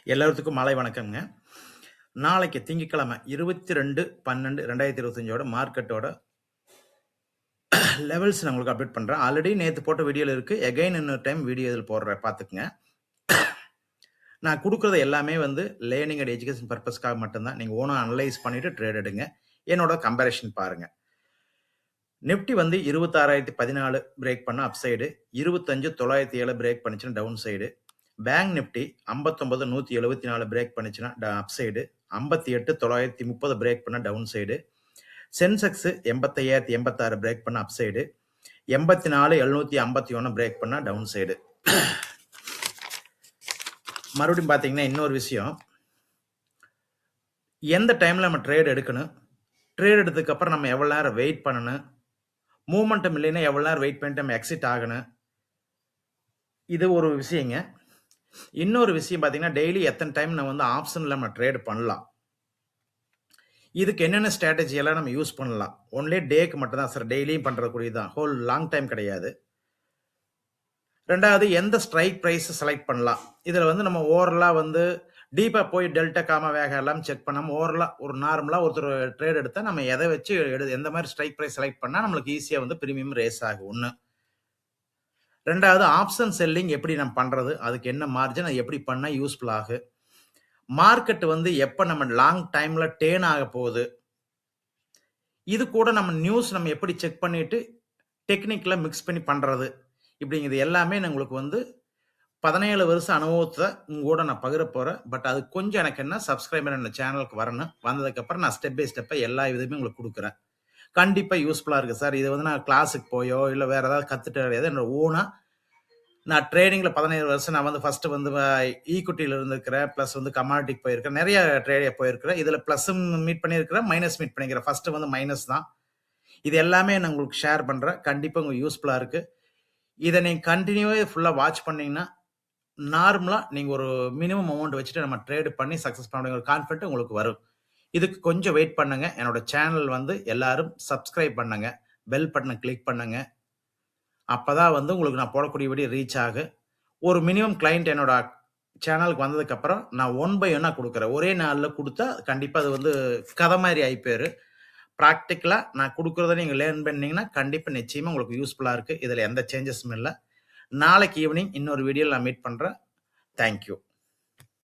எல்லாத்துக்கும் மாலை வணக்கம்ங்க. நாளைக்கு திங்கட்கிழமை 22/12/2025 மார்க்கெட்டோட லெவல்ஸ் நான் உங்களுக்கு அப்டேட் பண்றேன். ஆல்ரெடி நேத்து போட்ட வீடியோல இருக்கு. அகைன் இன்னொரு டைம் வீடியோ இதில் போடுறேன் பார்த்துக்குங்க. நான் கொடுக்குறது எல்லாமே வந்து லேர்னிங் அண்ட் எஜுகேஷன் பர்பஸ்க்காக மட்டும்தான். நீங்க ஓனா அனலைஸ் பண்ணிட்டு ட்ரேட் எடுங்க. என்னோட கம்பேரிஷன் பாருங்க. நிஃப்டி வந்து 26,014 பிரேக் பண்ண அப் சைடு, 25,907 பிரேக் பண்ணுச்சுன்னா down side. Bank Nifty 59,174 break பண்ணுச்சுன்னா அப் சைடு, 58,930 பிரேக் பண்ண டவுன் சைடு. சென்செக்ஸ் 85,086 பிரேக் பண்ண அப் சைடு, 84,751 பிரேக் பண்ண டவுன் சைடு. மறுபடியும் பார்த்தீங்கன்னா இன்னொரு விஷயம், எந்த டைம்ல நம்ம ட்ரேட் எடுக்கணும், ட்ரேட் எடுத்ததுக்கு அப்புறம் நம்ம எவ்வளவு நேரம் வெயிட் பண்ணணும், மூமெண்டம் இல்லைன்னா எவ்வளவு நேரம் வெயிட் பண்ணிட்டு நம்ம எக்ஸிட் ஆகணும், இது ஒரு விஷயங்க. இன்னொரு விஷயம் பார்த்தீங்கன்னா டெய்லி எத்தனை டைம் நம்ம வந்து ஆப்ஷன்ல நம்ம ட்ரேட் பண்ணலாம், இதுக்கு என்னென்ன ஸ்ட்ராட்டஜி எல்லாம் நம்ம யூஸ் பண்ணலாம். ஒன்லி டேக்கு மட்டும் தான் சார், டெய்லியும் பண்றக்கூடியதான், ஹோல் லாங் டைம் கிடையாது. ரெண்டாவது எந்த ஸ்ட்ரைக் பிரைஸ் செலக்ட் பண்ணலாம். இதுல வந்து நம்ம ஓவரலா வந்து டீப்பா போய் டெல்டா காமா வேக எல்லாம் செக் பண்ணாம ஓவரலா ஒரு நார்மலா ஒருத்தர் ட்ரேட் எடுத்தா நம்ம எதை வச்சு எந்த மாதிரி ஸ்ட்ரைக் பிரைஸ் செலக்ட் பண்ணா நம்மளுக்கு ஈஸியா வந்து பிரீமியம் ரேஸ் ஆகும் ஒண்ணு. ரெண்டாவது ஆப்ஷன் செல்லிங் எப்படி நம்ம பண்றது, அதுக்கு என்ன மார்ஜின், அது எப்படி பண்ணா யூஸ்ஃபுல் ஆகும். மார்க்கெட் வந்து எப்ப நம்ம லாங் டைம்ல டேர்ன் ஆக போகுது, இது கூட நம்ம நியூஸ் நம்ம எப்படி செக் பண்ணிட்டு டெக்னிக்ல மிக்ஸ் பண்ணி பண்றது, இப்படிங்கிறது எல்லாமே நான் உங்களுக்கு வந்து 17 வருஷம் அனுபவத்தை உங்க கூட நான் பகிர போறேன். பட் அது கொஞ்சம் எனக்கு என்ன சப்ஸ்கிரைபர் என்ன சேனலுக்கு வரணும். வந்ததுக்கு அப்புறம் நான் ஸ்டெப் பை ஸ்டெப்பா எல்லா விதமே உங்களுக்கு கொடுக்குறேன். கண்டிப்பா யூஸ்ஃபுல்லா இருக்கு சார். இது வந்து நான் கிளாஸுக்கு போயோ இல்ல வேற ஏதாவது கத்துட்டு கிடையாது. என்னோட ஓனா நான் ட்ரேடிங்ல 17 வருஷம் நான் வந்து ஃபர்ஸ்ட் வந்து ஈக்விட்டியில இருந்திருக்கிறேன், பிளஸ் வந்து கமாடிட்டிக்கு போயிருக்கேன், நிறைய ட்ரேட் போயிருக்கிறேன். இதுல பிளஸும் மீட் பண்ணியிருக்கிறேன், மைனஸ் மீட் பண்ணிக்கிறேன். ஃபர்ஸ்ட் வந்து மைனஸ் தான். இது எல்லாமே நான் உங்களுக்கு ஷேர் பண்றேன். கண்டிப்பா உங்களுக்கு யூஸ்ஃபுல்லா இருக்கு. இதை நீங்க கண்டினியூவா ஃபுல்லா வாட்ச் பண்ணீங்கன்னா நார்மலா நீங்க ஒரு மினிமம் அமௌண்ட் வச்சுட்டு நம்ம ட்ரேட் பண்ணி சக்சஸ் பண்ண ஒரு கான்ஃபிடென்ட் உங்களுக்கு வரும். இதுக்கு கொஞ்சம் வெயிட் பண்ணுங்க. என்னோட சேனல் வந்து எல்லாரும் சப்ஸ்கிரைப் பண்ணுங்க, பெல் பட்டனை கிளிக் பண்ணுங்க. அப்பதான் வந்து உங்களுக்கு நான் போடக்கூடிய வீடியோ ரீச் ஆகும். ஒரு மினிமம் கிளைண்ட் என்னோட சேனலுக்கு வந்ததுக்கு அப்புறம் நான் 1 by 1 கொடுக்குறேன். ஒரே நாள்ல கொடுத்தா கண்டிப்பா அது வந்து கதை மாதிரி ஆயிப்போயிரு. ப்ராக்டிக்கலா நான் கொடுக்கறத நீங்க லேர்ன் பண்ணீங்கன்னா கண்டிப்பா நிச்சயமா உங்களுக்கு யூஸ்ஃபுல்லா இருக்கு. இதுல எந்த சேஞ்சஸும் இல்லை. நாளைக்கு ஈவினிங் இன்னொரு வீடியோல நான் மீட் பண்றேன். தேங்க்யூ.